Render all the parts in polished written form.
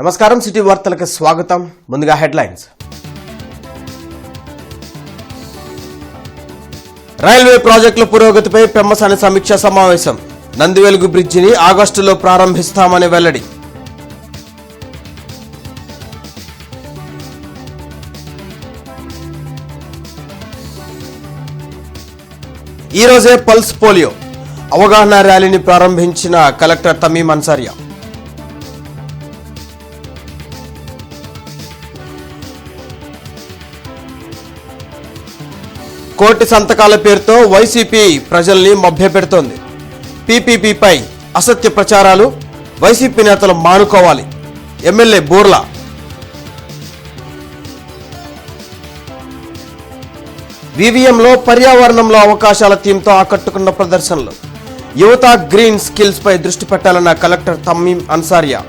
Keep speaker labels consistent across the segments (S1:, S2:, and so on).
S1: నమస్కారం, సిటీ వార్తలకు స్వాగతం. ముందుగా హెడ్లైన్స్. రైల్వే ప్రాజెక్టుల పురోగతిపై పెమ్మసాని సమీక్షా సమావేశం. నందివెలుగు బ్రిడ్జిని ఆగస్టులో ప్రారంభిస్తామని వెల్లడి. ఈ రోజే పల్స్ పోలియో అవగాహన ర్యాలీని ప్రారంభించిన కలెక్టర్ తమీం అన్సారియా. కోటి సంతకాల పేరుతో వైసీపీ ప్రజల్ని మభ్యపెడుతోంది. పీపీపీపై అసత్య ప్రచారాలు వైసీపీ నేతలు మానుకోవాలి. ఎమ్మెల్యే బూర్లా. వివిఎంలో పర్యావరణంలో అవకాశాల థీమ్తో ఆకట్టుకున్న ప్రదర్శనలు. యువత గ్రీన్ స్కిల్స్ పై దృష్టి పెట్టాలన్న కలెక్టర్ తమీం అన్సారియా.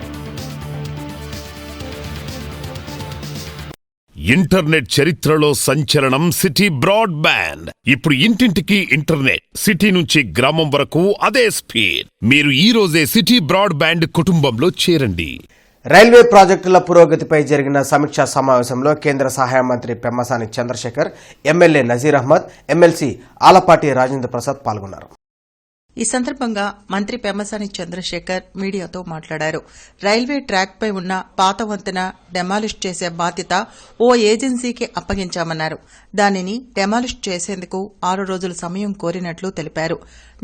S2: ఇంటర్నెట్ చరిత్రలో సంచలనం సిటీ బ్రాడ్బ్యాండ్. ఇప్పుడు ఇంటింటికి ఇంటర్నెట్, సిటీ నుంచి గ్రామం వరకు అదే స్పీడ్. మీరు ఈ రోజే సిటీ బ్రాడ్బ్యాండ్ కుటుంబంలో చేరండి.
S1: రైల్వే ప్రాజెక్టుల పురోగతిపై జరిగిన సమీక్షా సమావేశంలో కేంద్ర సహాయ మంత్రి పెమ్మసాని చంద్రశేఖర్, ఎమ్మెల్యే నజీర్ అహ్మద్, ఎమ్మెల్సీ ఆలపాటి రాజేంద్ర ప్రసాద్ పాల్గొన్నారు.
S3: ఈ సందర్భంగా మంత్రి పెమ్మసాని చంద్రశేఖర్ మీడియాతో మాట్లాడారు. రైల్వే ట్రాక్ పై ఉన్న పాత వంతెన డెమాలిష్ చేసే బాధ్యత ఓ ఏజెన్సీకి అప్పగించామన్నారు. దానిని డెమాలిష్ చేసేందుకు 6 రోజుల సమయం కోరినట్లు తెలిపారు.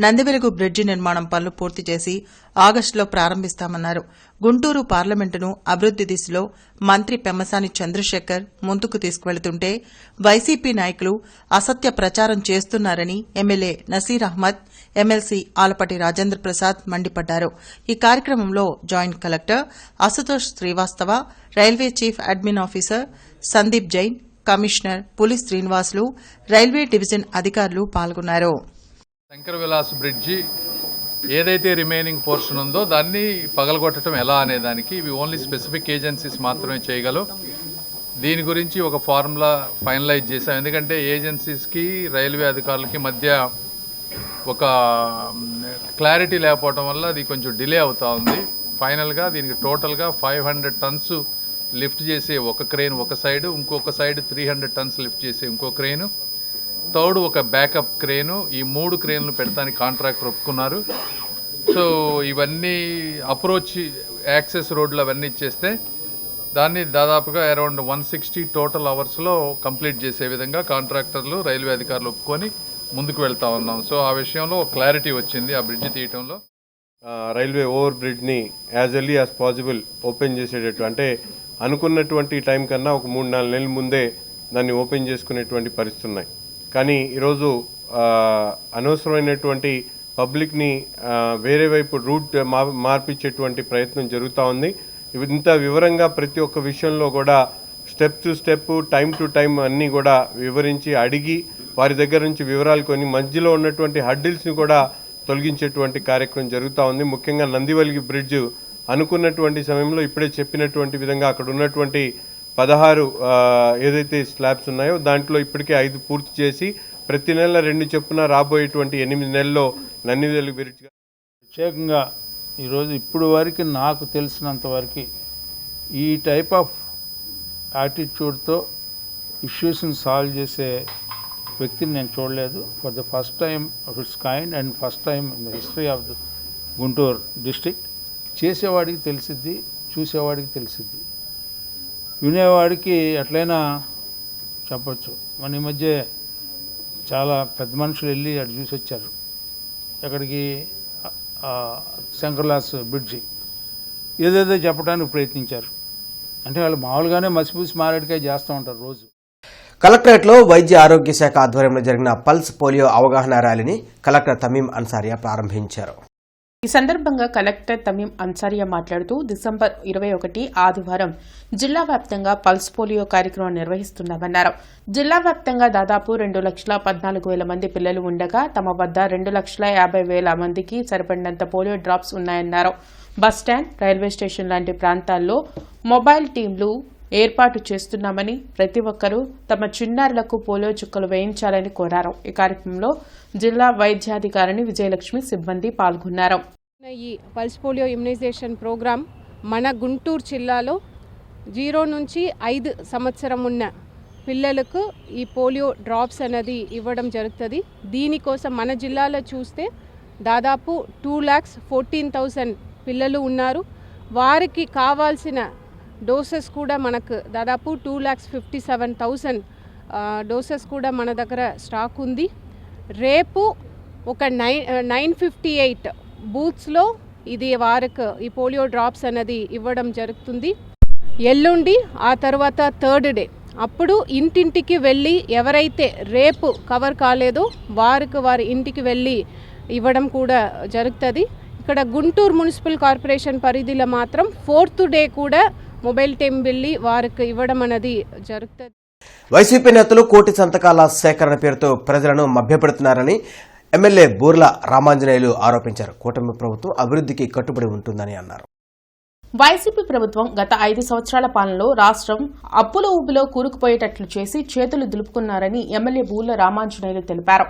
S3: నందివెలుగు బ్రిడ్జి నిర్మాణం పనులు పూర్తి చేసి ఆగస్టులో ప్రారంభిస్తామన్నారు. గుంటూరు పార్లమెంటును అభివృద్ది దిశలో మంత్రి పెమ్మసాని చంద్రశేఖర్ ముందుకు తీసుకువెళుతుంటే వైసీపీ నాయకులు అసత్య ప్రచారం చేస్తున్నారని ఎమ్మెల్యే నసీర్ అహ్మద్, ఎమ్మెల్సీ ఆలపాటి రాజేంద్ర ప్రసాద్ మండిపడ్డారు. ఈ కార్యక్రమంలో joint collector Ashutosh Srivastava, railway chief admin officer Sandeep Jain, commissioner పులి శ్రీనివాసులు, రైల్వే డివిజన్ అధికారులు పాల్గొన్నారు.
S4: శంకర్ విలాస్ బ్రిడ్జి ఏదైతే రిమైనింగ్ పోర్షన్ ఉందో దాన్ని పగలగొట్టడం ఎలా అనే దానికి ఇవి ఓన్లీ స్పెసిఫిక్ ఏజెన్సీస్ మాత్రమే చేయగలవు. దీని గురించి ఒక ఫార్ములా ఫైనలైజ్ చేశాం. ఎందుకంటే ఏజెన్సీస్కి రైల్వే అధికారులకి మధ్య ఒక క్లారిటీ లేకపోవడం వల్ల అది కొంచెం డిలే అవుతూ ఉంది. ఫైనల్గా దీనికి టోటల్గా 500 టన్స్ లిఫ్ట్ చేసే ఒక క్రెయిన్ ఒక సైడు, ఇంకొక సైడ్ 300 టన్స్ లిఫ్ట్ చేసే ఇంకో క్రెయిన్, థర్డ్ ఒక బ్యాకప్ క్రేను, ఈ 3 క్రేన్లు పెడతానికి కాంట్రాక్టర్ ఒప్పుకున్నారు. సో ఇవన్నీ అప్రోచ్ యాక్సెస్ రోడ్లు అవన్నీ ఇచ్చేస్తే దాన్ని దాదాపుగా అరౌండ్ 160 టోటల్ అవర్స్లో కంప్లీట్ చేసే విధంగా కాంట్రాక్టర్లు రైల్వే అధికారులు ఒప్పుకొని ముందుకు వెళ్తా ఉన్నాం. సో ఆ విషయంలో క్లారిటీ వచ్చింది ఆ బ్రిడ్జ్ తీయటంలో.
S5: రైల్వే ఓవర్ బ్రిడ్జ్ని as early as possible open చేసేటట్టు, అంటే అనుకున్నటువంటి టైం కన్నా ఒక 3-4 నెలల ముందే దాన్ని ఓపెన్ చేసుకునేటువంటి పరిస్థితులు ఉన్నాయి. కానీ ఈరోజు అనవసరమైనటువంటి పబ్లిక్ని వేరే వైపు రూట్ మార్పించేటువంటి ప్రయత్నం జరుగుతూ ఉంది. ఇంత వివరంగా ప్రతి ఒక్క విషయంలో కూడా step to step, time to time అన్నీ కూడా వివరించి అడిగి వారి దగ్గర నుంచి వివరాలు కొని మధ్యలో ఉన్నటువంటి హడ్డిల్స్ని కూడా తొలగించేటువంటి కార్యక్రమం జరుగుతూ ఉంది. ముఖ్యంగా నందివెలుగు బ్రిడ్జ్ అనుకున్నటువంటి సమయంలో ఇప్పుడే చెప్పినటువంటి విధంగా అక్కడ ఉన్నటువంటి 16 ఏదైతే స్లాబ్స్ ఉన్నాయో దాంట్లో ఇప్పటికే 5 పూర్తి చేసి ప్రతి నెల 2 చొప్పున రాబోయేటువంటి 8 నెలల్లో నందివెలుగు బ్రిడ్జ్
S6: ప్రత్యేకంగా ఈరోజు ఇప్పుడు వరకు నాకు తెలిసినంత వరకు ఈ టైప్ ఆఫ్ యాటిట్యూడ్తో ఇష్యూస్ని సాల్వ్ చేసే వ్యక్తిని నేను చూడలేదు. For the first time of it's kind and first time in the history of the Guntur district. చేసేవాడికి తెలిసిద్ది, చూసేవాడికి తెలిసిద్ది, వినేవాడికి ఎట్లయినా చెప్పచ్చు. మన ఈ మధ్య చాలా పెద్ద మనుషులు వెళ్ళి అటు చూసి వచ్చారు. ఎక్కడికి? శంకర్లాస్ బ్రిడ్జి ఏదేదో చెప్పడానికి ప్రయత్నించారు. అంటే వాళ్ళు మామూలుగానే మసిపూసి మారేడుకాయ చేస్తూ ఉంటారు రోజు.
S1: కలెక్టరేట్లో వైద్య ఆరోగ్య శాఖ ఆధ్వర్యంలో జరిగిన పల్స్ పోలియో అవగాహన ర్యాలీని కలెక్టర్ తమీం అన్సారియా ప్రారంభించారు.
S7: ఈ సందర్భంగా కలెక్టర్ తమీం అన్సారియా మాట్లాడుతూ డిసెంబర్ 21 ఆదివారం జిల్లా వ్యాప్తంగా పల్స్ పోలియో కార్యక్రమం నిర్వహిస్తున్నామన్నారు. జిల్లా వ్యాప్తంగా దాదాపు 2,14,000 మంది పిల్లలు ఉండగా తమ వద్ద 2,50,000 మందికి సరిపడినంత పోలియో డ్రాప్స్ ఉన్నాయన్నారు. బస్టాండ్, రైల్వే స్టేషన్ లాంటి ప్రాంతాల్లో మొబైల్ టీంలు ఏర్పాటు చేస్తున్నామని, ప్రతి ఒక్కరూ తమ చిన్నారులకు పోలియో చుక్కలు వేయించాలని కోరారు. ఈ కార్యక్రమంలో జిల్లా వైద్యాధికారిణి విజయలక్ష్మి, సిబ్బంది పాల్గొన్నారు.
S8: ఈ పల్స్ పోలియో ఇమ్యునైజేషన్ ప్రోగ్రామ్ మన గుంటూరు జిల్లాలో 0 నుంచి 5 సంవత్సరం ఉన్న పిల్లలకు ఈ పోలియో డ్రాప్స్ అనేది ఇవ్వడం జరుగుతుంది. దీనికోసం మన జిల్లాలో చూస్తే దాదాపు 2,14,000 పిల్లలు ఉన్నారు. వారికి కావాల్సిన డోసెస్ కూడా మనకు దాదాపు 2,57,000 డోసెస్ కూడా మన దగ్గర స్టాక్ ఉంది. రేపు ఒక 958 బూత్స్లో ఇది వారికి ఈ పోలియో డ్రాప్స్ అనేది ఇవ్వడం జరుగుతుంది. ఎల్లుండి ఆ తర్వాత 3rd డే అప్పుడు ఇంటింటికి వెళ్ళి ఎవరైతే రేపు కవర్ కాలేదో వారి ఇంటికి వెళ్ళి ఇవ్వడం కూడా జరుగుతుంది. ఇక్కడ గుంటూరు మున్సిపల్ కార్పొరేషన్ పరిధిలో మాత్రం 4th డే కూడా మొబైల్ టీం వెళ్ళి వారికి ఇవ్వడం అనేది జరుగుతుంది.
S1: వైసీపీ నేతలు కోటి సంతకాల సేకరణ పేరుతో ప్రజలను మభ్యపెడుతున్నారని ఎమ్మెల్యే బూర్ల రామాంజనేయులు ఆరోపించారు. కూటమి ప్రభుత్వం అభివృద్ధికి కట్టుబడి ఉంటుందని అన్నారు.
S7: వైసీపీ ప్రభుత్వం గత 5 సంవత్సరాల పాలనలో రాష్ట్రం అప్పుల ఊబిలో కూరుకుపోయేటట్లు చేసి చేతులు దులుపుకున్నారని ఎమ్మెల్యే బూర్ల రామాంజనేయులు తెలిపారు.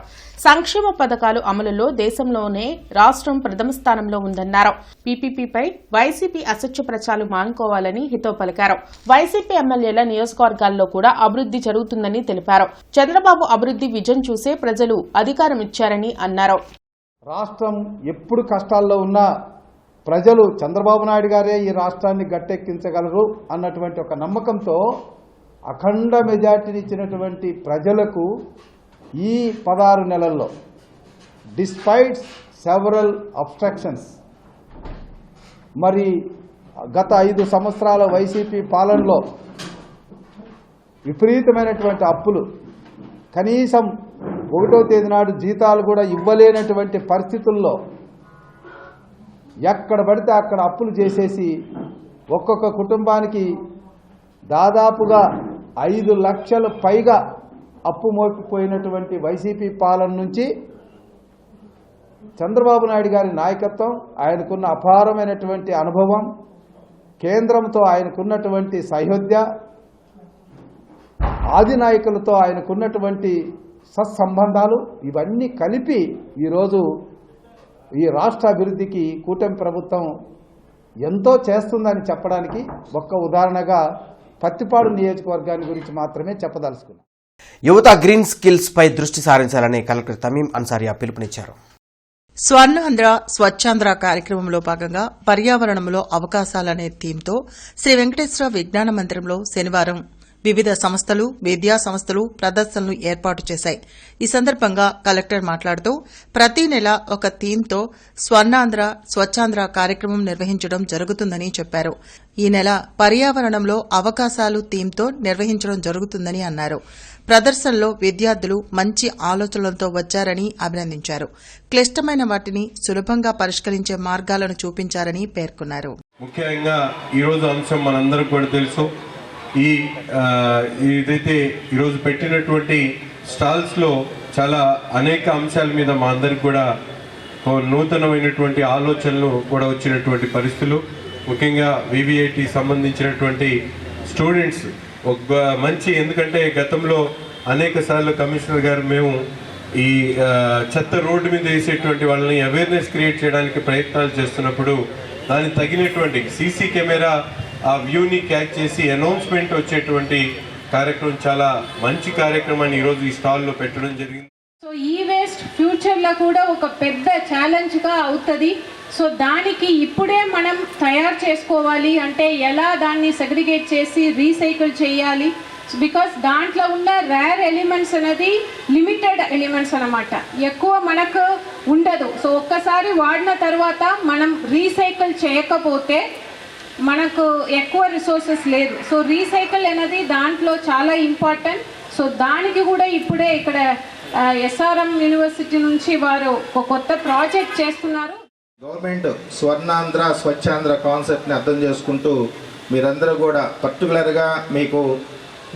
S7: సంక్షేమ పథకాలు అమలులో దేశంలోనే రాష్ట్రం ప్రథమ స్థానంలో ఉందన్నారు. పీపీపీపై వైసీపీ అసత్య ప్రచారాలు మానుకోవాలని హితవు పలికారు. వైసీపీ ఎమ్మెల్యేల నియోజకవర్గాల్లో కూడా అభివృద్ది జరుగుతుందని తెలిపారు. చంద్రబాబు అభివృద్ది విజన్ చూసే ప్రజలు అధికారం ఇచ్చారని అన్నారు.
S9: రాష్ట్రం ఎప్పుడు కష్టాల్లో ఉన్నా ప్రజలు చంద్రబాబు నాయుడు గారే ఈ రాష్ట్రాన్ని గట్టెక్కించగలరు అన్నటువంటి ఒక నమ్మకంతో అఖండ మెజార్టీని ఇచ్చినటువంటి ప్రజలకు ఈ 16 నెలల్లో డిస్పైట్ సెవరల్ అబ్స్ట్రక్షన్స్ మరి గత 5 సంవత్సరాల వైసీపీ పాలనలో విపరీతమైనటువంటి అప్పులు, కనీసం 1వ తేదీ నాడు జీతాలు కూడా ఇవ్వలేనటువంటి పరిస్థితుల్లో ఎక్కడ పడితే అక్కడ అప్పులు చేసేసి ఒక్కొక్క కుటుంబానికి దాదాపుగా 5 లక్షల పైగా అప్పు మోపిపోయినటువంటి వైసీపీ పాలన నుంచి చంద్రబాబు నాయుడు గారి నాయకత్వం, ఆయనకున్న అపారమైనటువంటి అనుభవం, కేంద్రంతో ఆయనకున్నటువంటి సహృదయ, ఆది నాయకులతో ఆయనకున్నటువంటి సత్సంబంధాలు ఇవన్నీ కలిపి ఈరోజు ఈ రాష్ట్ర అభివృద్ధికి కూటమి ప్రభుత్వం ఎంతో చేస్తుందని చెప్పడానికి ఒక్క ఉదాహరణగా పత్తిపాడు నియోజకవర్గాన్ని గురించి మాత్రమే చెప్పదలుచుకున్నాను.
S1: యువత గ్రీన్ స్కిల్స్ పై దృష్టి సారించాలని కలెక్టర్ తమీం అన్సారియా పిలుపునిచ్చారు.
S3: స్వర్ణాంధ్ర స్వచ్ఛాంధ్ర కార్యక్రమంలో భాగంగా పర్యావరణంలో అవకాశాలనే థీమ్తో శ్రీ వెంకటేశ్వర విజ్ఞాన మందిరంలో శనివారం వివిధ సంస్థలు, విద్యా సంస్థలు ప్రదర్శనలు ఏర్పాటు చేశాయి. ఈ సందర్భంగా కలెక్టర్ మాట్లాడుతూ ప్రతి నెల ఒక థీమ్తో స్వర్ణాంధ్ర స్వచ్ఛాంధ్ర కార్యక్రమం నిర్వహించడం జరుగుతుందని చెప్పారు. ఈ నెల పర్యావరణంలో అవకాశాలు థీమ్తో నిర్వహించడం జరుగుతుందని అన్నారు. ప్రదర్శనలో విద్యార్థులు మంచి ఆలోచనలతో వచ్చారని అభినందించారు. క్లిష్టమైన వాటిని సులభంగా పరిష్కరించే మార్గాలను చూపించారని పేర్కొన్నారు.
S5: ముఖ్యంగా ఈరోజు అంశం మనందరికీ కూడా తెలుసు. ఏదైతే ఈరోజు పెట్టినటువంటి స్టాల్స్లో చాలా అనేక అంశాల మీద మా అందరికి కూడా నూతనమైనటువంటి ఆలోచనలు కూడా వచ్చినటువంటి పరిస్థితులు. ముఖ్యంగా వివిఐటి సంబంధించినటువంటి స్టూడెంట్స్ ఒక మంచి, ఎందుకంటే గతంలో అనేక సార్లు కమిషనర్ గారు మేము ఈ చెత్త రోడ్డు మీద వేసేటువంటి వాళ్ళని అవేర్నెస్ క్రియేట్ చేయడానికి ప్రయత్నాలు చేస్తున్నప్పుడు దానికి తగినటువంటి సీసీ కెమెరా ఆ వ్యూని క్యాచ్ చేసి అనౌన్స్మెంట్ వచ్చేటువంటి కార్యక్రమం చాలా మంచి కార్యక్రమాన్ని ఈరోజు ఈ స్టాల్లో పెట్టడం జరిగింది.
S10: సో ఈ వేస్ట్ ఫ్యూచర్లో కూడా ఒక పెద్ద ఛాలెంజ్గా అవుతుంది. సో దానికి ఇప్పుడే మనం తయారు చేసుకోవాలి. అంటే ఎలా దాన్ని సెగ్రిగేట్ చేసి రీసైకిల్ చేయాలి. బికాస్ దాంట్లో ఉన్న రేర్ ఎలిమెంట్స్ అనేది లిమిటెడ్ ఎలిమెంట్స్ అన్నమాట, ఎక్కువ మనకు ఉండదు. సో ఒక్కసారి వాడిన తర్వాత మనం రీసైకిల్ చేయకపోతే మనకు ఎక్కువ రిసోర్సెస్ లేదు. సో రీసైకిల్ అనేది దాంట్లో చాలా ఇంపార్టెంట్. సో దానికి కూడా ఇప్పుడే ఇక్కడ ఎస్ఆర్ఎం యూనివర్సిటీ నుంచి వారు ఒక కొత్త ప్రాజెక్ట్ చేస్తున్నారు.
S11: గవర్నమెంట్ స్వర్ణాంధ్ర స్వచ్ఛాంధ్ర కాన్సెప్ట్ని అర్థం చేసుకుంటూ మీరందరూ కూడా పర్టికులర్గా మీకు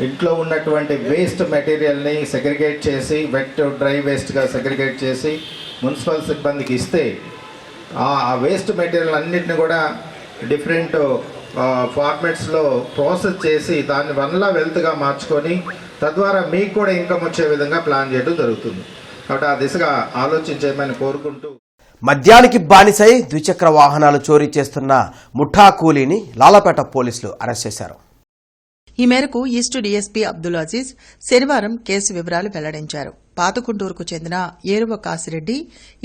S11: ఇంట్లో ఉన్నటువంటి వేస్ట్ మెటీరియల్ని సెగ్రిగేట్ చేసి వెట్ డ్రై వేస్ట్గా సెగ్రిగేట్ చేసి మున్సిపల్ సిబ్బందికి ఇస్తే ఆ వేస్ట్ మెటీరియల్ అన్నింటిని కూడా డిఫరెంట్ ఫార్మాట్స్లో ప్రాసెస్ చేసి దాన్ని 1 వెల్త్గా మార్చుకొని తద్వారా మీకు కూడా ఇన్కమ్ వచ్చే విధంగా ప్లాన్ చేయడం జరుగుతుంది. కాబట్టి ఆ దిశగా ఆలోచించేమని కోరుకుంటూ
S1: మద్యానికి బానిసై ద్విచక్ర వాహనాలు చోరీ చేస్తున్న ముఠా కూలీని లాలపేట పోలీసులు అరెస్ట్ చేశారు.
S3: ఈ మేరకు ఈస్ట్ డీఎస్పీ అబ్దుల్ అజీజ్ శనివారం కేసు వివరాలు వెల్లడించారు. పాతకుంటూరుకు చెందిన ఏరువ కాసిరెడ్డి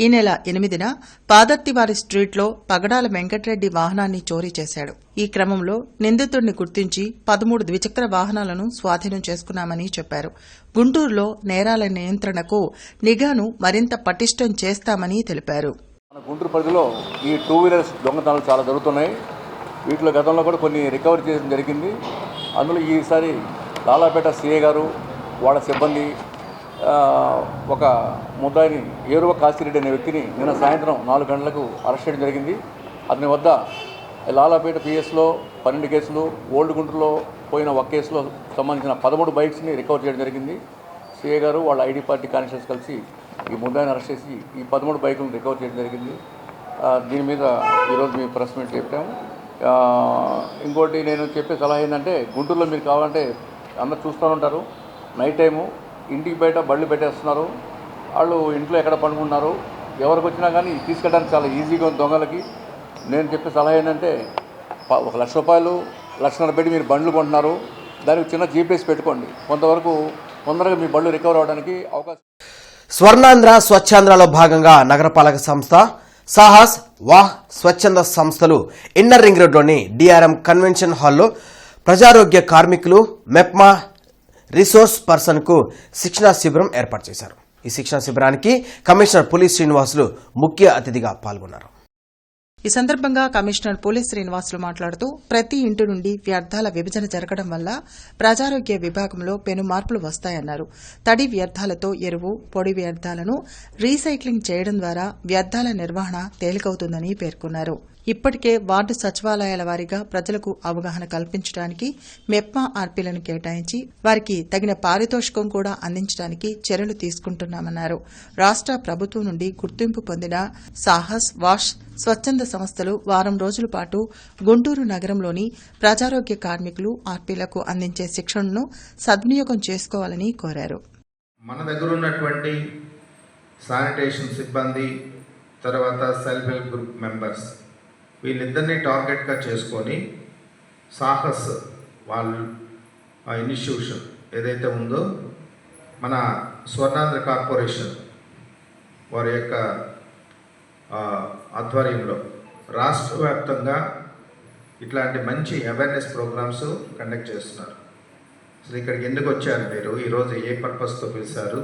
S3: ఈ నెల 8న పాదర్తివారి స్ట్రీట్లో పగడాల వెంకటరెడ్డి వాహనాన్ని చోరీ చేశాడు. ఈ క్రమంలో నిందితుడిని గుర్తించి 13 ద్విచక్ర వాహనాలను స్వాధీనం చేసుకున్నామని చెప్పారు. గుంటూరులో నేరాల నియంత్రణకు నిఘాను మరింత పటిష్టం చేస్తామని తెలిపారు.
S12: గుంటూరు పరిధిలో ఈ 2 వీలర్స్ దొంగతనాలు చాలా జరుగుతున్నాయి. వీటిలో గతంలో కూడా కొన్ని రికవరీ చేయడం జరిగింది. అందులో ఈసారి లాలాపేట సిఐ గారు వాళ్ళ సిబ్బంది ఒక ముద్దాయిని ఏరువ కాసిరెడ్డి అనే వ్యక్తిని నిన్న సాయంత్రం 4 గంటలకు అరెస్ట్ చేయడం జరిగింది. అతని వద్ద లాలాపేట పిఎస్లో 12 కేసులు, ఓల్డ్ గుంటూరులో పోయిన ఒక కేసులో సంబంధించిన 13 బైక్స్ని రికవర్ చేయడం జరిగింది. సిఐ గారు వాళ్ళ ఐడి పార్టీ కానిస్టేబుల్స్ కలిసి ఈ ముద్దాయిని అరెస్ట్ చేసి ఈ 13 బైకులను రికవర్ చేయడం జరిగింది. దీని మీద ఈరోజు మేము ప్రెస్ మీట్ చెప్పాము. ఇంకోటి నేను చెప్పే సలహా ఏంటంటే, గుంటూరులో మీరు కావాలంటే అందరూ చూస్తూ ఉంటారు, నైట్ టైము ఇంటికి బయట బళ్ళు పెట్టేస్తున్నారు. వాళ్ళు ఇంట్లో ఎక్కడ పండుకుంటున్నారు, ఎవరికి వచ్చినా కానీ తీసుకెళ్ళడానికి చాలా ఈజీగా ఉంది దొంగలకి. నేను చెప్పే సలహా ఏంటంటే, 1 లక్ష రూపాయలు, 1.5 లక్షలు పెట్టి మీరు బండ్లు కొంటున్నారు, దానికి చిన్న జీపీఎస్ పెట్టుకోండి. కొంతవరకు తొందరగా మీ బళ్ళు రికవర్ అవడానికి అవకాశం.
S1: స్వర్ణాంధ్ర స్వచ్ఛాంధ్రలో భాగంగా నగరపాలక సంస్థ, సాహస్, వాహ్ స్వచ్ఛంద సంస్థలు ఇన్నర్ రింగ్ రోడ్లోని డిఆర్ఎం కన్వెన్షన్ హాల్లో ప్రజారోగ్య కార్మికులు, మెప్మా రిసోర్స్ పర్సన్కు శిక్షణా శిబిరం ఏర్పాటు చేశారు. ఈ శిక్షణా శిబిరానికి కమిషనర్ పులి శ్రీనివాసులు ముఖ్య అతిథిగా పాల్గొన్నారు.
S3: ఈ సందర్భంగా కమిషనర్ పులి శ్రీనివాసులు మాట్లాడుతూ, ప్రతి ఇంటి నుండి వ్యర్థాల విభజన జరగడం వల్ల ప్రజారోగ్య విభాగంలో పెను మార్పులు వస్తాయన్నారు. తడి వ్యర్థాలతో ఎరువు, పొడి వ్యర్థాలను రీసైక్లింగ్ చేయడం ద్వారా వ్యర్థాల నిర్వహణ తేలికవుతుందని పేర్కొన్నారు. ఇప్పటికే వార్డు సచివాలయాల వారీగా ప్రజలకు అవగాహన కల్పించడానికి మెప్మా ఆర్పీలను కేటాయించి వారికి తగిన పారితోషికం కూడా అందించడానికి చర్యలు తీసుకుంటున్నామన్నారు. రాష్ట్ర ప్రభుత్వం నుండి గుర్తింపు పొందిన సాహస్, వాష్ స్వచ్ఛంద సంస్థలు వారం రోజుల పాటు గుంటూరు నగరంలోని ప్రజారోగ్య కార్మికులు, ఆర్పీలకు అందించే శిక్షణను సద్వినియోగం చేసుకోవాలని కోరారు.
S11: మన దగ్గర ఉన్నటువంటి శానిటేషన్ సిబ్బంది, తర్వాత సెల్ఫ్ హెల్ప్ గ్రూప్ మెంబర్స్, వీళ్ళిద్దరినీ టార్గెట్గా చేసుకొని సాహస్ వాళ్ళు ఆ ఇన్స్టిట్యూషన్ ఏదైతే ఉందో మన స్వర్ణాంధ్ర కార్పొరేషన్ వారి యొక్క ఆధ్వర్యంలో రాష్ట్ర వ్యాప్తంగా ఇట్లాంటి మంచి అవేర్నెస్ ప్రోగ్రామ్స్ కండక్ట్ చేస్తున్నారు. అసలు ఇక్కడికి ఎందుకు వచ్చారు మీరు, ఈరోజు ఏ పర్పస్తో పిలిచారు,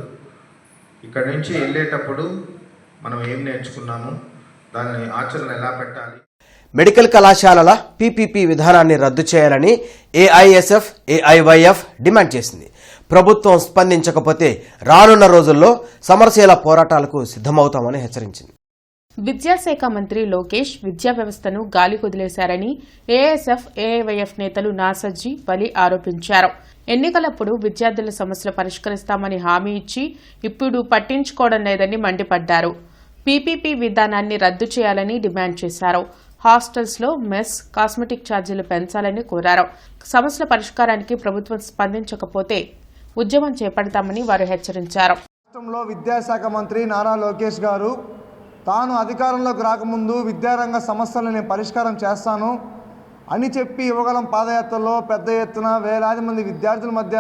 S11: ఇక్కడ నుంచి వెళ్ళేటప్పుడు మనం ఏం నేర్చుకున్నాము, దాన్ని ఆచరణ ఎలా పెట్టాలి.
S1: మెడికల్ కళాశాలల పీపీపీ విధానాన్ని రద్దు చేయాలని ఏఐఎస్ఎఫ్, ఏఐవైఎఫ్ డిమాండ్ చేసింది. ప్రభుత్వం స్పందించకపోతే రానున్న రోజుల్లో సమరశీల పోరాటాలకు సిద్ధమవుతామని హెచ్చరించింది.
S7: విద్యాశాఖ మంత్రి లోకేష్ విద్యా వ్యవస్థను గాలి కుదిలేశారని ఏఎస్ఎఫ్, ఏఐవైఎఫ్ నేతలు నాసర్జీ, వలి ఆరోపించారు. ఎన్నికలప్పుడు విద్యార్థుల సమస్యలు పరిష్కరిస్తామని హామీ ఇచ్చి ఇప్పుడు పట్టించుకోవడం లేదని మండిపడ్డారు. పీపీపీ విధానాన్ని రద్దు చేయాలని డిమాండ్ చేశారు. హాస్టల్స్లో మెస్, కాస్మెటిక్ ఛార్జీలు పెంచాలని కోరారు. సమస్యల పరిష్కారానికి ప్రభుత్వం స్పందించకపోతే ఉద్యమం చేపడతామని వారు హెచ్చరించారు.
S9: రాష్ట్రంలో విద్యాశాఖ మంత్రి నారా లోకేష్ గారు తాను అధికారంలోకి రాకముందు విద్యారంగ సమస్యలను నేను పరిష్కారం చేస్తాను అని చెప్పి యువగలం పాదయాత్రలో పెద్ద ఎత్తున వేలాది మంది విద్యార్థుల మధ్య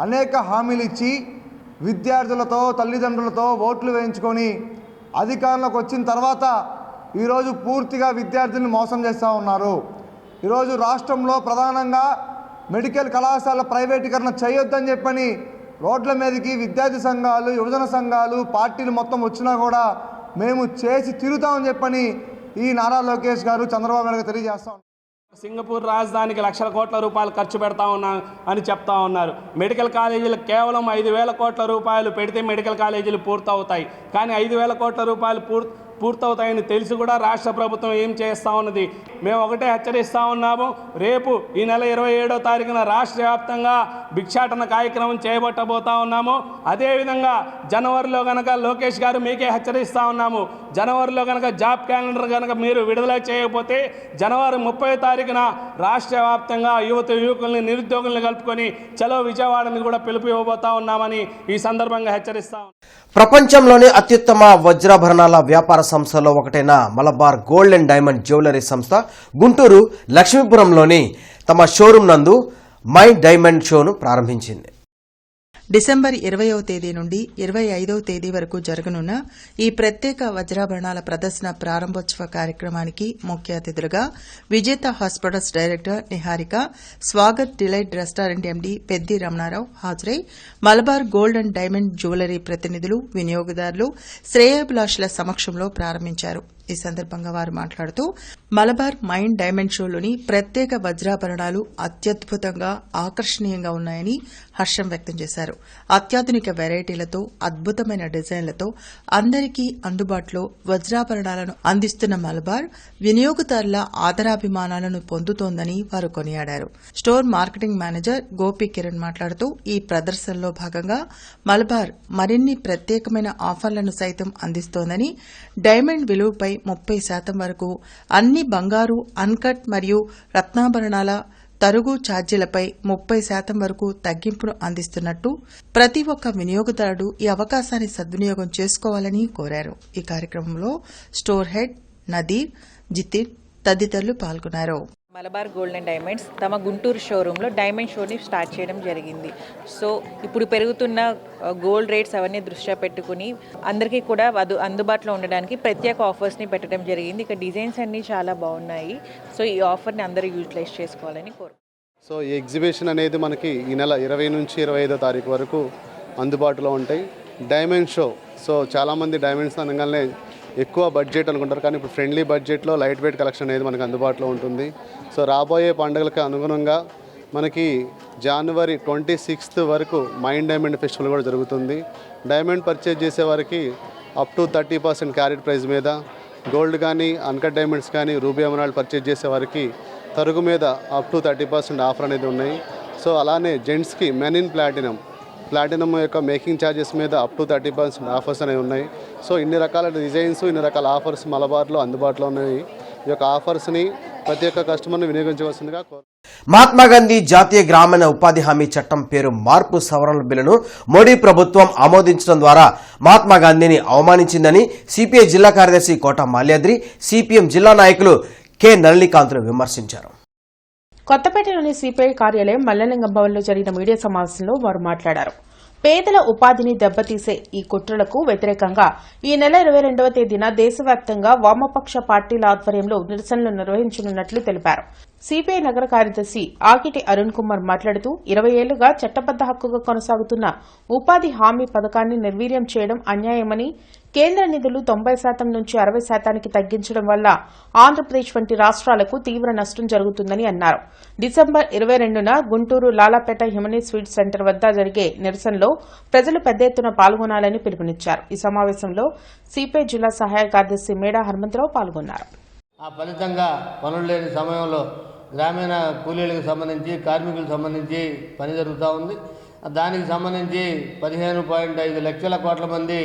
S9: అనేక హామీలు ఇచ్చి విద్యార్థులతో, తల్లిదండ్రులతో ఓట్లు వేయించుకొని అధికారంలోకి వచ్చిన తర్వాత ఈరోజు పూర్తిగా విద్యార్థులను మోసం చేస్తూ ఉన్నారు. ఈరోజు రాష్ట్రంలో ప్రధానంగా మెడికల్ కళాశాల ప్రైవేటీకరణ చేయొద్దని చెప్పని రోడ్ల మీదకి విద్యార్థి సంఘాలు, యువజన సంఘాలు, పార్టీలు మొత్తం వచ్చినా కూడా మేము చేసి తిరుగుతామని చెప్పని ఈ నారా లోకేష్ గారు చంద్రబాబు నాయుడు గారు తెలియజేస్తా ఉన్నారు.
S13: సింగపూర్ రాజధానికి లక్షల కోట్ల రూపాయలు ఖర్చు పెడతా ఉన్నా అని చెప్తా ఉన్నారు. మెడికల్ కాలేజీలకు కేవలం 5,000 కోట్ల రూపాయలు పెడితే మెడికల్ కాలేజీలు పూర్తవుతాయి. కానీ 5,000 కోట్ల రూపాయలు పూర్తవుతాయని తెలిసి కూడా రాష్ట్ర ప్రభుత్వం ఏం చేస్తూ ఉన్నది? మేము ఒకటే హెచ్చరిస్తూ ఉన్నాము. రేపు ఈ నెల 27వ తారీఖున రాష్ట్ర వ్యాప్తంగా భిక్షాటన కార్యక్రమం చేయబట్టబోతా ఉన్నాము. అదేవిధంగా జనవరిలో కనుక లోకేష్ గారు మీకే హెచ్చరిస్తూ ఉన్నాము, జనవరిలో కనుక జాబ్ క్యాలెండర్ కనుక మీరు విడుదల చేయకపోతే జనవరి 30వ తారీఖున రాష్ట్ర వ్యాప్తంగా యువకుల్ని నిరుద్యోగుల్ని కలుపుకొని చలో విజయవాడని కూడా పిలుపు ఇవ్వబోతా ఉన్నామని ఈ సందర్భంగా హెచ్చరిస్తాం.
S1: ప్రపంచంలోని అత్యుత్తమ వజ్రాభరణాల వ్యాపార సంస్థల్లో ఒకటైన Malabar gold and diamond jewellery సంస్థ గుంటూరు లక్ష్మీపురంలోని తమ షోరూం నందు మై డైమండ్ షోను ప్రారంభించింది.
S3: డిసెంబర్ 20వ తేదీ నుండి 25వ తేదీ వరకు జరగనున్న ఈ ప్రత్యేక వజ్రాభరణాల ప్రదర్శన ప్రారంభోత్సవ కార్యక్రమానికి ముఖ్య అతిథులుగా Vijetha hospitals director Niharika, Swagath delight restaurant MD Peddi Ramanarao హాజరై Malabar gold and diamond jewellery ప్రతినిధులు, వినియోగదారులు, శ్రేయోభిలాషుల సమక్షంలో ప్రారంభించారు. ఈ సందర్భంగా వారు మాట్లాడుతూ మలబార్ మైండ్ డైమండ్ షోలోని ప్రత్యేక వజ్రాభరణాలు అత్యద్భుతంగా ఆకర్షణీయంగా ఉన్నాయని హర్షం వ్యక్తం చేశారు. అత్యాధునిక వెరైటీలతో, అద్భుతమైన డిజైన్లతో అందరికీ అందుబాటులో వజ్రాభరణాలను అందిస్తున్న మలబార్ వినియోగదారుల ఆదరాభిమానాలను పొందుతోందని వారు కొనియాడారు. Store marketing manager Gopi Kiran మాట్లాడుతూ ఈ ప్రదర్శనలో భాగంగా మలబార్ మరిన్ని ప్రత్యేకమైన ఆఫర్లను సైతం అందిస్తోందని, డైమండ్ విలువపై 30% వరకు అన్ని బంగారు, అన్కట్ మరియు రత్నాభరణాల తరుగు ఛార్జీలపై 30% వరకు తగ్గింపును అందిస్తున్నట్టు ప్రతి ఒక్క వినియోగదారుడు ఈ అవకాశాన్ని సద్వినియోగం చేసుకోవాలని కోరారు. ఈ కార్యక్రమంలో స్టోర్ హెడ్ నదీర్, జితిన్ తదితరులు పాల్గొన్నారు.
S14: మలబార్ గోల్డ్ అండ్ డైమండ్స్ తమ గుంటూరు షోరూంలో డైమండ్ షోని స్టార్ట్ చేయడం జరిగింది. సో ఇప్పుడు పెరుగుతున్న గోల్డ్ రేట్స్ అవన్నీ దృష్ట్యా పెట్టుకుని అందరికీ కూడా అందుబాటులో ఉండడానికి ప్రత్యేక ఆఫర్స్ని పెట్టడం జరిగింది. ఇక డిజైన్స్ అన్నీ చాలా బాగున్నాయి. సో ఈ ఆఫర్ని అందరూ యూటిలైజ్ చేసుకోవాలని
S15: సో ఈ ఎగ్జిబిషన్ అనేది మనకి ఈ నెల 20 నుంచి 25వ తారీఖు వరకు అందుబాటులో ఉంటాయి. డైమండ్ షో, సో చాలామంది డైమండ్స్ అనగానే ఎక్కువ బడ్జెట్ అనుకుంటారు, కానీ ఇప్పుడు ఫ్రెండ్లీ బడ్జెట్లో లైట్ వెయిట్ కలెక్షన్ అనేది మనకు అందుబాటులో ఉంటుంది. సో రాబోయే పండుగలకు అనుగుణంగా మనకి జనవరి 26th వరకు మైండ్ డైమండ్ ఫెస్టివల్ కూడా జరుగుతుంది. డైమండ్ పర్చేజ్ చేసే వారికి అప్ టు 30% క్యారెట్ ప్రైస్ మీద, గోల్డ్ కానీ అన్కట్ డైమండ్స్ కానీ రూబీ ఎమరాల్డ్ పర్చేజ్ చేసే వారికి తరుగు మీద అప్ టు 30% ఆఫర్ అనేది ఉన్నాయి. సో అలానే జెంట్స్కి మెన్ ఇన్ ప్లాటినం యొక్క మేకింగ్ ఛార్జెస్ మీద అప్ టు 30% ఆఫర్స్ అనేవి ఉన్నాయి. సో ఇన్ని రకాల డిజైన్స్, ఇన్ని రకాల ఆఫర్స్ మలబార్లో అందుబాటులో ఉన్నాయి. ఈ యొక్క ఆఫర్స్ని ప్రతి ఒక్క కస్టమర్ని వినియోగించవలసిందిగా
S1: మహాత్మాగాంధీ జాతీయ గ్రామీణ ఉపాధి హామీ చట్టం పేరు మార్పు సవరణ బిల్లును మోడీ ప్రభుత్వం ఆమోదించడం ద్వారా మహాత్మాగాంధీని అవమానించిందని సిపిఐ జిల్లా కార్యదర్శి కోట మాల్యాద్రి, సిపిఎం జిల్లా నాయకులు కె నళినీకాంత్లు విమర్శించారు.
S7: కొత్తపేటలోని సిపిఐ కార్యాలయం మల్లలింగం భవన్లో జరిగిన మీడియా సమావేశంలో వారు మాట్లాడారు. పేదల ఉపాధిని దెబ్బతీసే ఈ కుట్రలకు వ్యతిరేకంగా ఈ నెల 22వ తేదీన దేశవ్యాప్తంగా వామపక్ష పార్టీల ఆధ్వర్యంలో నిరసనలు నిర్వహించనున్నట్లు తెలిపారు. సిపిఐ నగర కార్యదర్శి ఆకిటి అరుణ్ కుమార్ మాట్లాడుతూ 20 ఏళ్లుగా చట్టబద్ద హక్కుగా కొనసాగుతున్న ఉపాధి హామీ పథకాన్ని నిర్వీర్యం చేయడం అన్యాయమని, కేంద్ర నిధులు 90% నుంచి 60%కి తగ్గించడం వల్ల ఆంధ్రప్రదేశ్ వంటి రాష్ట్రాలకు తీవ్ర నష్టం జరుగుతుందని అన్నారు. డిసెంబర్ 22న గుంటూరు లాలాపేట హిమనీ స్వీట్ సెంటర్ వద్ద జరిగే నిరసనలో ప్రజలు పెద్ద ఎత్తున పాల్గొనాలని పిలుపునిచ్చారు. ఈ సమావేశంలో సిపిఐ జిల్లా సహాయ కార్యదర్శి మేడా హనుమంతరావు పాల్గొన్నారు.
S16: ఆ ఫలితంగా పనులు లేని సమయంలో గ్రామీణ కూలీలకు సంబంధించి, కార్మికులకు సంబంధించి పని జరుగుతూ ఉంది. దానికి సంబంధించి 15.5 లక్షల కోట్ల మంది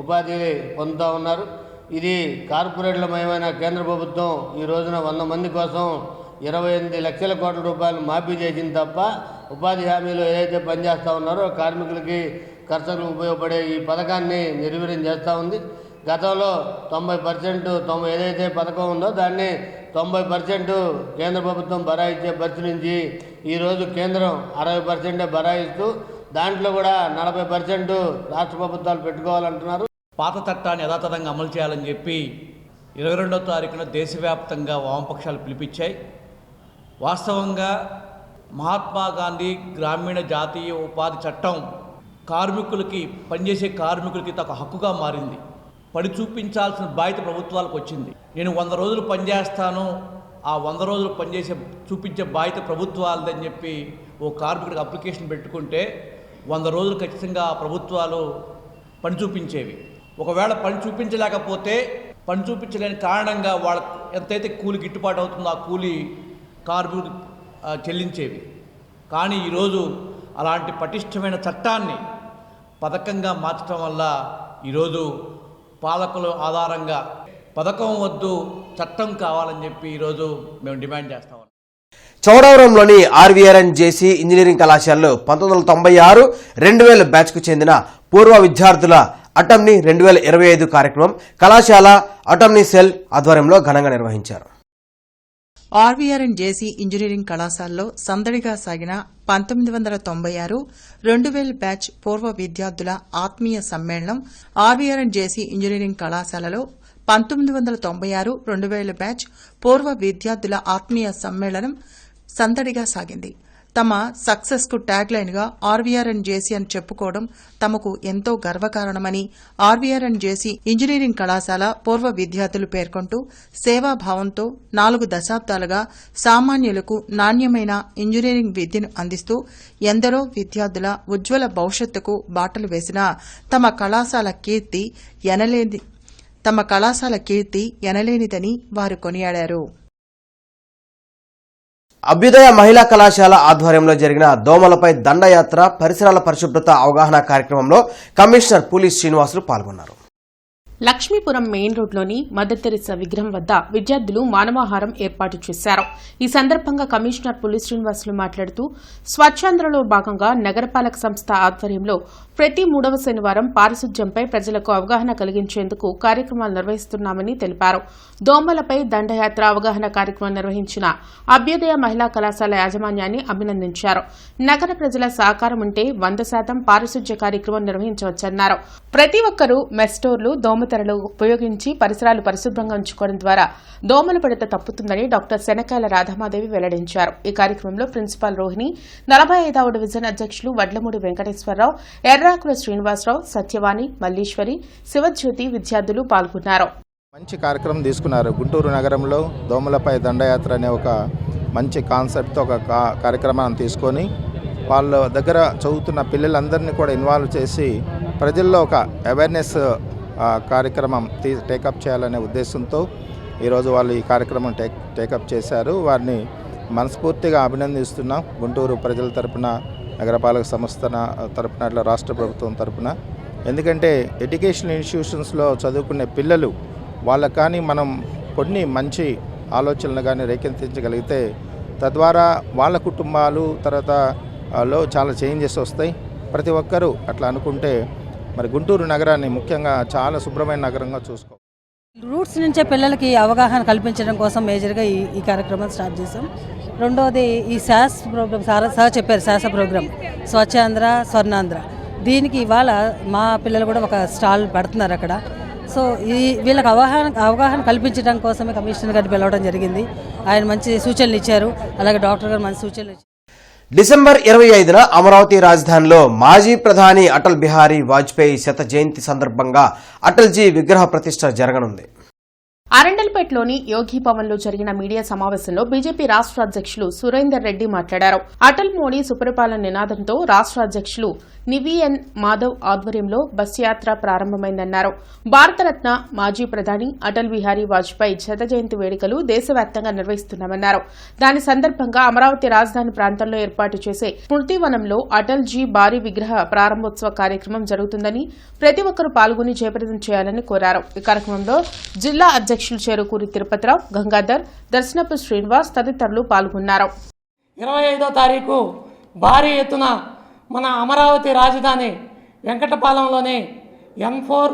S16: ఉపాధి పొందుతూ ఉన్నారు. ఇది కార్పొరేట్లమయమైన కేంద్ర ప్రభుత్వం ఈ రోజున 100 మంది కోసం 28 లక్షల కోట్ల రూపాయలు మాఫీ చేసింది తప్ప ఉపాధి హామీలో ఏదైతే పనిచేస్తూ ఉన్నారో కార్మికులకి, ఖర్చులకు ఉపయోగపడే ఈ పథకాన్ని నిర్వీర్యం చేస్తూ ఉంది. గతంలో 90% ఏదైతే పథకం ఉందో దాన్ని 90% కేంద్ర ప్రభుత్వం బరాయిచ్చే పరిస్థితి నుంచి ఈరోజు కేంద్రం 60% బరాయిస్తూ దాంట్లో కూడా 40% రాష్ట్ర ప్రభుత్వాలు పెట్టుకోవాలంటున్నారు.
S17: పాత చట్టాన్ని యథాతథంగా అమలు చేయాలని చెప్పి 22వ తారీఖున దేశవ్యాప్తంగా వామపక్షాలు పిలిపించాయి. వాస్తవంగా మహాత్మా గాంధీ గ్రామీణ జాతీయ ఉపాధి చట్టం కార్మికులకి, పనిచేసే కార్మికులకి ఒక హక్కుగా మారింది. పడి చూపించాల్సిన బాధ్యత ప్రభుత్వాలకు వచ్చింది. నేను 100 రోజులు పనిచేస్తాను, ఆ 100 రోజులు చూపించే బాధ్యత ప్రభుత్వాలదని చెప్పి ఓ కార్మికుడికి అప్లికేషన్ పెట్టుకుంటే 100 రోజులు ఖచ్చితంగా ప్రభుత్వాలు పని చూపించేవి. ఒకవేళ పని చూపించలేకపోతే పని చూపించలేని కారణంగా వాళ్ళ ఎంతైతే కూలి గిట్టుబాటు అవుతుందో ఆ కూలి కార్మికులు చెల్లించేవి. కానీ ఈరోజు అలాంటి పటిష్టమైన చట్టాన్ని పథకంగా మార్చడం వల్ల ఈరోజు పాలకుల ఆధారంగా పథకం వద్దు చట్టం కావాలని చెప్పి ఈరోజు మేము డిమాండ్ చేస్తాం.
S1: చౌడవరంలోని ఆర్వీఆర్ఎన్ జేసీ ఇంజనీరింగ్ కళాశాలలో 1996-2000 బ్యాచ్కు చెందిన పూర్వ విద్యార్థుల అటమ్ని 2025 కార్యక్రమం కళాశాల అటమ్ని సెల్ ఆధ్వర్యంలో ఘనంగా నిర్వహించారు.
S3: ఆర్వీఆర్ఎన్ జేసీ ఇంజనీరింగ్ కళాశాలలో సందడిగా సాగిన 1996-2000 బ్యాచ్ పూర్వ విద్యార్థుల ఆత్మీయ సమ్మేళనం ఆర్వీఆర్ఎన్ జేసీ ఇంజనీరింగ్ కళాశాలలో 1996-2000 బ్యాచ్ పూర్వ విద్యార్థుల ఆత్మీయ సమ్మేళనం సందడిగా సాగింది. తమ సక్సెస్ కు ట్యాగ్ లైన్ గా ఆర్వీఆర్ఎన్ జేసీ అని చెప్పుకోవడం తమకు ఎంతో గర్వకారణమని ఆర్వీఆర్ఎన్ జేసీ ఇంజనీరింగ్ కళాశాల పూర్వ విద్యార్థులు పేర్కొంటూ సేవాభావంతో 4 దశాబ్దాలుగా సామాన్యులకు నాణ్యమైన ఇంజనీరింగ్ విద్యను అందిస్తూ ఎందరో విద్యార్థుల ఉజ్వల భవిష్యత్తుకు బాటలు వేసిన తమ కళాశాల కీర్తి ఎనలేనిదని వారు కొనియాడారు.
S1: అభ్యుదయ మహిళా కళాశాల ఆధ్వర్యంలో జరిగిన దోమలపై దండయాత్ర పరిసరాల పరిశుభ్రత అవగాహన కార్యక్రమంలో కమిషనర్ పులి శ్రీనివాసులు పాల్గొన్నారు.
S7: లక్ష్మీపురం మెయిన్ రోడ్లోని మదర్ తెరెసా విగ్రహం వద్ద విద్యార్థులు మానవాహారం ఏర్పాటు చేశారు. ఈ సందర్భంగా కమిషనర్ పులి శ్రీనివాసులు మాట్లాడుతూ స్వచ్ఛాంధ్రలో భాగంగా నగరపాలక సంస్థ ఆధ్వర్యంలో ప్రతి 3వ శనివారం పారిశుధ్యంపై ప్రజలకు అవగాహన కలిగించేందుకు కార్యక్రమాలు నిర్వహిస్తున్నామని తెలిపారు. దోమలపై దండయాత్ర అవగాహన కార్యక్రమం నిర్వహించిన అభ్యుదయ మహిళా కళాశాల యాజమాన్యాన్ని అభినందించారు. నగర ప్రజల సహకారం ఉంటే 100% పారిశుధ్య కార్యక్రమం నిర్వహించవచ్చన్నారు. ప్రతి ఒక్కరూ మెస్టోర్లు దోమతెరలు ఉపయోగించి పరిసరాలు పరిశుభ్రంగా ఉంచుకోవడం ద్వారా దోమల పడత తప్పుతుందని డాక్టర్ శనకాయల రాధామాదేవి వెల్లడించారు. ఈ కార్యక్రమంలో ప్రిన్సిపాల్ రోహిణి, 45వ డివిజన్ అధ్యక్షులు వడ్లమూడి వెంకటేశ్వరరావు, ఎర్రాకుల శ్రీనివాసరావు, సత్యవాణి, మల్లీశ్వరి, శివజ్యోతి విద్యార్థులు పాల్గొన్నారు.
S11: మంచి కార్యక్రమం తీసుకున్నారు. గుంటూరు నగరంలో దోమలపై దండయాత్ర అనే ఒక మంచి కాన్సెప్ట్తో ఒక కార్యక్రమాన్ని తీసుకొని వాళ్ళ దగ్గర చదువుతున్న పిల్లలందరినీ కూడా ఇన్వాల్వ్ చేసి ప్రజల్లో ఒక అవేర్నెస్ కార్యక్రమం టేకప్ చేయాలనే ఉద్దేశంతో ఈరోజు వాళ్ళు ఈ కార్యక్రమం టేకప్ చేశారు. వారిని మనస్ఫూర్తిగా అభినందిస్తున్నాం. గుంటూరు ప్రజల తరపున, నగరపాలక సంస్థ తరపున, అట్లా రాష్ట్ర ప్రభుత్వం తరపున. ఎందుకంటే ఎడ్యుకేషన్ ఇన్స్టిట్యూషన్స్లో చదువుకునే పిల్లలు వాళ్ళకు కానీ మనం కొన్ని మంచి ఆలోచనలు కానీ రేకెత్తించగలిగితే తద్వారా వాళ్ళ కుటుంబాలు తర్వాత లో చాలా చేంజెస్ వస్తాయి. ప్రతి ఒక్కరూ అట్లా అనుకుంటే మరి గుంటూరు నగరాన్ని ముఖ్యంగా చాలా శుభ్రమైన నగరంగా చూసుకో.
S18: రూట్స్ నుంచే పిల్లలకి అవగాహన కల్పించడం కోసం మేజర్గా ఈ కార్యక్రమం స్టార్ట్ చేసాం. రెండోది ఈ శాస్ ప్రోగ్రామ్ సార్ చెప్పారు, శాస ప్రోగ్రామ్ స్వచ్ఛాంధ్ర స్వర్ణాంధ్ర. దీనికి ఇవాళ మా పిల్లలు కూడా ఒక స్టాల్ పెడుతున్నారు అక్కడ. సో వీళ్ళకి అవగాహన కల్పించడం కోసమే కమిషనర్ గారిని పిలవడం జరిగింది. ఆయన మంచి సూచనలు ఇచ్చారు, అలాగే డాక్టర్ గారు మంచి సూచనలు ఇచ్చారు.
S1: డిసెంబర్ 25న అమరావతి రాజధానిలో మాజీ ప్రధాని అటల్ బిహారీ వాజ్పేయి శత జయంతి సందర్భంగా అటల్జీ విగ్రహ ప్రతిష్ఠ జరగనుంది.
S7: అరండల్పేటలోని యోగి భవన్ లో జరిగిన మీడియా సమావేశంలో బీజేపీ రాష్ట్ర అధ్యక్షులు సురేందర్ రెడ్డి మాట్లాడారు. అటల్ మోడీ సుపరిపాలన నినాదంతో రాష్ట్ర అధ్యక్షులు నివిఎన్ మాధవ్ ఆధ్వర్యంలో బస్ యాత్ర ప్రారంభమైందన్నారు. భారతరత్న మాజీ ప్రధాని అటల్ బిహారీ వాజ్పేయి శత జయంతి వేడుకలు దేశవ్యాప్తంగా నిర్వహిస్తున్నామన్నారు. దాని సందర్భంగా అమరావతి రాజధాని ప్రాంతంలో ఏర్పాటు చేసే స్మృతివనంలో అటల్ జీ భారీ విగ్రహ ప్రారంభోత్సవ కార్యక్రమం జరుగుతుందని ప్రతి ఒక్కరూ పాల్గొని జయప్రదం చేయాలని కోరారు. ఈ కార్యక్రమంలో జిల్లా అధ్యక్షులు చేరుకూరి తిరుపతిరావు, గంగాధర్, దర్శనపు శ్రీనివాస్ తదితరులు పాల్గొన్నారు.
S19: 25వ తారీఖు భారీ ఎత్తున మన అమరావతి రాజధాని వెంకటపాలెంలోని N4,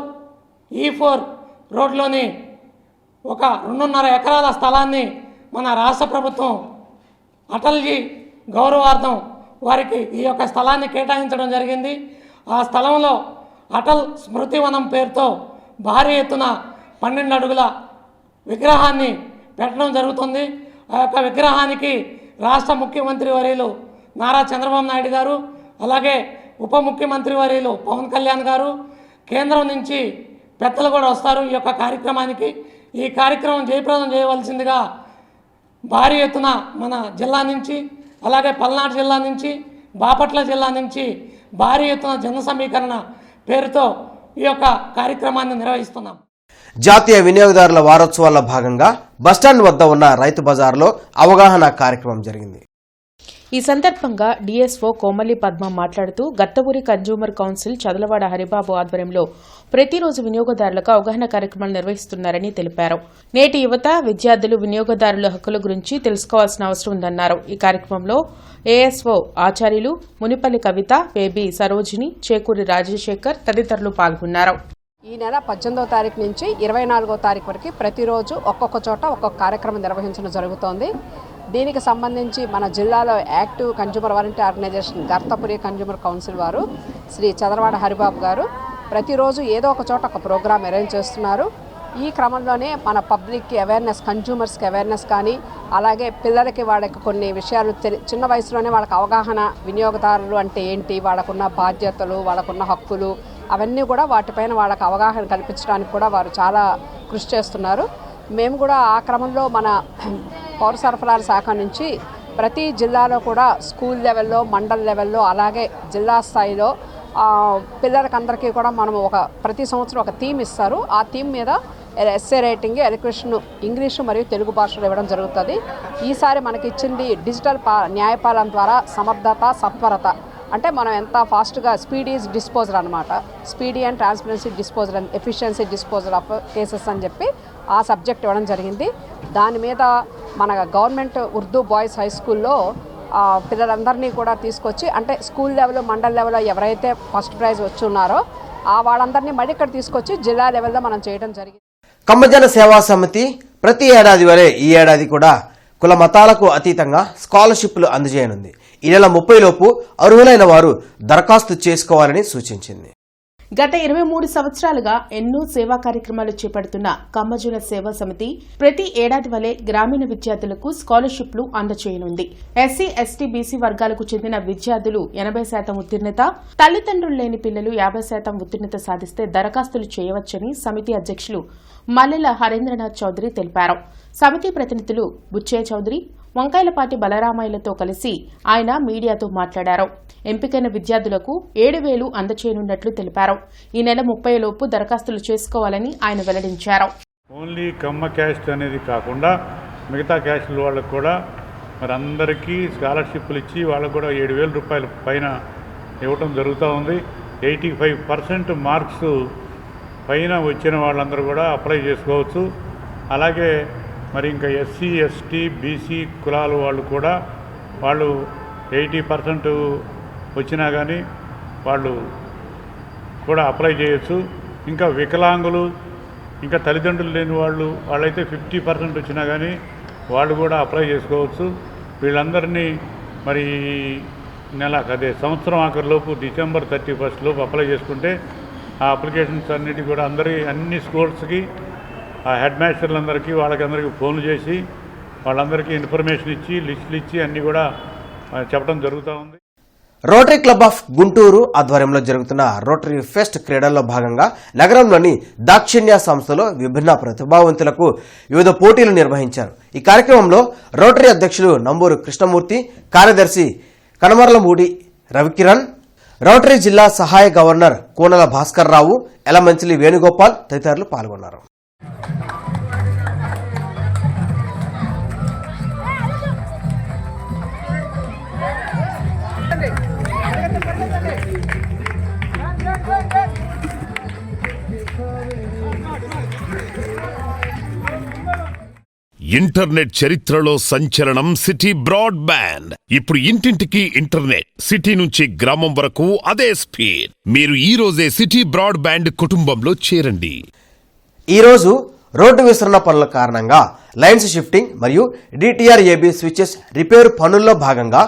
S19: E4 రోడ్లోని ఒక 2.5 ఎకరాల స్థలాన్ని మన రాష్ట్ర ప్రభుత్వం అటల్జీ గౌరవార్థం వారికి ఈ యొక్క స్థలాన్ని కేటాయించడం జరిగింది. ఆ స్థలంలో అటల్ స్మృతివనం పేరుతో భారీ ఎత్తున 12 అడుగుల విగ్రహాన్ని పెట్టడం జరుగుతుంది. ఆ యొక్క విగ్రహానికి రాష్ట్ర ముఖ్యమంత్రి వర్యులు నారా చంద్రబాబు నాయుడు గారు, అలాగే ఉప ముఖ్యమంత్రి వర్యులు పవన్ కళ్యాణ్ గారు, కేంద్రం నుంచి పెద్దలు కూడా వస్తారు ఈ యొక్క కార్యక్రమానికి. ఈ కార్యక్రమం జయప్రదం చేయవలసిందిగా భారీ ఎత్తున మన జిల్లా నుంచి, అలాగే పల్నాడు జిల్లా నుంచి, బాపట్ల జిల్లా నుంచి భారీ ఎత్తున జన సమీకరణ పేరుతో ఈ యొక్క కార్యక్రమాన్ని నిర్వహిస్తున్నాం.
S1: జాతీయ వినియోగదారుల వారోత్సవాల్లో భాగంగా బస్టాండ్ వద్ద ఉన్న రైతు బజార్లో అవగాహన కార్యక్రమం జరిగింది.
S7: ఈ సందర్భంగా డీఎస్ఓ కోమలి పద్మ మాట్లాడుతూ గత్తవూరి కన్జ్యూమర్ కౌన్సిల్ చదలవాడ హరిబాబు ఆధ్వర్యంలో ప్రతిరోజు వినియోగదారులకు అవగాహన కార్యక్రమాలు నిర్వహిస్తున్నారని తెలిపారు. నేటి యువత విద్యార్థులు వినియోగదారుల హక్కుల గురించి తెలుసుకోవాల్సిన అవసరం ఉందన్నారు. ఈ కార్యక్రమంలో ఏఎస్ఓ ఆచార్యులు మునిపల్లి కవిత, బేబీ సరోజిని, చేకూరి రాజశేఖర్ తదితరులు పాల్గొన్నారు.
S20: ఈ నెల 18వ తారీఖు నుంచి 24వ తారీఖు వరకు ప్రతిరోజు ఒక్కొక్క చోట ఒక్కొక్క కార్యక్రమం నిర్వహించడం జరుగుతోంది. దీనికి సంబంధించి మన జిల్లాలో active consumer warranty organisation Gartapuri consumer council వారు శ్రీ చదలవాడ హరిబాబు గారు ప్రతిరోజు ఏదో ఒక చోట ఒక ప్రోగ్రాం అరేంజ్ చేస్తున్నారు. ఈ క్రమంలోనే మన పబ్లిక్కి అవేర్నెస్, కన్జ్యూమర్స్కి అవేర్నెస్ కానీ, అలాగే పిల్లలకి వాళ్ళకి కొన్ని విషయాలు చిన్న వయసులోనే వాళ్ళకి అవగాహన, వినియోగదారులు అంటే ఏంటి, వాళ్ళకున్న బాధ్యతలు, వాళ్ళకున్న హక్కులు, అవన్నీ కూడా వాటిపైన వాళ్ళకి అవగాహన కల్పించడానికి కూడా వారు చాలా కృషి చేస్తున్నారు. మేము కూడా ఆ క్రమంలో మన పౌర సరఫరాల శాఖ నుంచి ప్రతి జిల్లాలో కూడా స్కూల్ లెవెల్లో, మండల్ లెవెల్లో, అలాగే జిల్లా స్థాయిలో పిల్లలకందరికీ కూడా మనం ప్రతి సంవత్సరం ఒక థీమ్ ఇస్తారు. ఆ థీమ్ మీద ఎస్ఏ రైటింగ్, ఎడ్యుకేషన్ ఇంగ్లీషు మరియు తెలుగు భాషలో ఇవ్వడం జరుగుతుంది. ఈసారి మనకి ఇచ్చింది డిజిటల్ న్యాయపాలన ద్వారా సమర్థత, సత్వరత, అంటే మనం ఎంత ఫాస్ట్గా, స్పీడ్ ఈజ్ డిస్పోజల్ అనమాట. Speedy and transparency disposal and efficiency disposal of cases అని చెప్పి ఆ సబ్జెక్ట్ ఇవ్వడం జరిగింది. దాని మీద మన గవర్నమెంట్ ఉర్దూ బాయ్స్ హై స్కూల్లో పిల్లలందరినీ కూడా తీసుకొచ్చి, అంటే స్కూల్ లెవెల్, మండల్ లెవెల్లో ఎవరైతే ఫస్ట్ ప్రైజ్ వచ్చి ఉన్నారో వాళ్ళందరినీ మళ్ళీ ఇక్కడ తీసుకొచ్చి జిల్లా లెవెల్లో మనం చేయడం జరిగింది.
S1: కమ్మజన సేవా సమితి ప్రతి ఏడాది వరే ఈ ఏడాది కూడా కుల మతాలకు అతీతంగా స్కాలర్షిప్లు అందజేయనుంది. ఈ నెల 30 లోపు అర్హులైన వారు దరఖాస్తు చేసుకోవాలని సూచించింది.
S7: గత 23 సంవత్సరాలుగా ఎన్నో సేవా కార్యక్రమాలు చేపడుతున్న కమ్మజన సేవా సమితి ప్రతి ఏడాది వలె గ్రామీణ విద్యార్థులకు స్కాలర్షిప్లు అందజేయనుంది. ఎస్సీ, ఎస్టీ, బీసీ వర్గాలకు చెందిన విద్యార్థులు 80% ఉత్తీర్ణత, తల్లిదండ్రులు లేని పిల్లలు 50% ఉత్తీర్ణత సాధిస్తే దరఖాస్తులు చేయవచ్చని సమితి అధ్యక్షులు మల్లెల హరేంద్రనాథ్ చౌదరి తెలిపారు. సమితి ప్రతినిధులు బుచ్చయ్య చౌదరి, వంకాయలపాటి బలరామయ్యలతో కలిసి ఆయన మీడియాతో మాట్లాడారు. ఎంపికైన విద్యార్థులకు 7,000 అందచేయనున్నట్లు తెలిపారు. ఈ నెల 30 లోపు దరఖాస్తులు చేసుకోవాలని ఆయన వెల్లడించారు.
S6: ఓన్లీ కమ్మ క్యాస్ట్ అనేది కాకుండా మిగతా క్యాస్టుల వాళ్ళకు కూడా మరి అందరికీ స్కాలర్షిప్లు ఇచ్చి వాళ్ళకు కూడా 7,000 రూపాయల పైన ఇవ్వటం జరుగుతూ ఉంది. 85% మార్క్స్ పైన వచ్చిన వాళ్ళందరూ కూడా అప్లై చేసుకోవచ్చు. అలాగే మరి ఇంకా ఎస్సీ, ఎస్టీ, బీసీ కులాల వాళ్ళు కూడా 80% వచ్చినా కానీ వాళ్ళు కూడా అప్లై చేయొచ్చు. ఇంకా వికలాంగులు, ఇంకా తల్లిదండ్రులు లేని వాళ్ళైతే 50% వచ్చినా కానీ వాళ్ళు కూడా అప్లై చేసుకోవచ్చు. వీళ్ళందరినీ మరి అదే సంవత్సరం ఆఖరిలోపు డిసెంబర్ 31 లోపు అప్లై చేసుకుంటే ఆ అప్లికేషన్స్ అన్నిటి కూడా అన్ని స్కూల్స్కి, ఆ హెడ్ మాస్టర్లందరికీ వాళ్ళకందరికీ ఫోన్లు చేసి వాళ్ళందరికీ ఇన్ఫర్మేషన్ ఇచ్చి లిస్టులు ఇచ్చి అన్నీ కూడా చెప్పడం జరుగుతూ ఉంది.
S1: రోటరీ క్లబ్ ఆఫ్ గుంటూరు ఆధ్వర్యంలో జరుగుతున్న రోటరీ ఫెస్ట్ క్రీడల్లో భాగంగా నగరంలోని దాక్షిణ్య సంస్థలో విభిన్న ప్రతిభావంతులకు వివిధ పోటీలు నిర్వహించారు. ఈ కార్యక్రమంలో రోటరీ అధ్యక్షులు నంబూరు కృష్ణమూర్తి, కార్యదర్శి కనమర్లమూడి రవికిరణ్, రోటరీ జిల్లా సహాయ గవర్నర్ కోనల భాస్కర్ రావు, ఎలమంచిలి వేణుగోపాల్ తదితరులు పాల్గొన్నారు.
S2: ఇంటర్నెట్ చరిత్రలో సంచలనం సిటీ బ్రాడ్బ్యాండ్. ఇప్పుడు ఇంటింటికి ఇంటర్నెట్, సిటీ నుంచి గ్రామం వరకు అదే స్పీడ్. మీరు ఈ రోజే సిటీ బ్రాడ్బ్యాండ్ కుటుంబంలో చేరండి.
S1: ఈరోజు రోడ్డు విస్తరణ పనుల కారణంగా లైన్స్ షిఫ్టింగ్ మరియు డిటిఆర్ ఏబీ స్విచెస్ రిపేరు పనుల్లో భాగంగా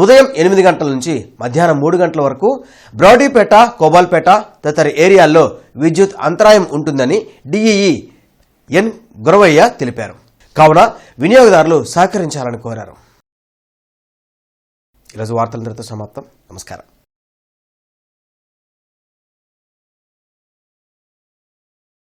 S1: ఉదయం 8 గంటల నుంచి మధ్యాహ్నం 3 గంటల వరకు బ్రాడీపేట, కోబాల్పేట తదితర ఏరియాల్లో విద్యుత్ అంతరాయం ఉంటుందని డిఈఈ ఎన్ గురవయ్య తెలిపారు. కావున వినియోగదారులు సహకరించాలని కోరారు. ఈరోజు వార్తలందరితో సమాప్తం. నమస్కారం.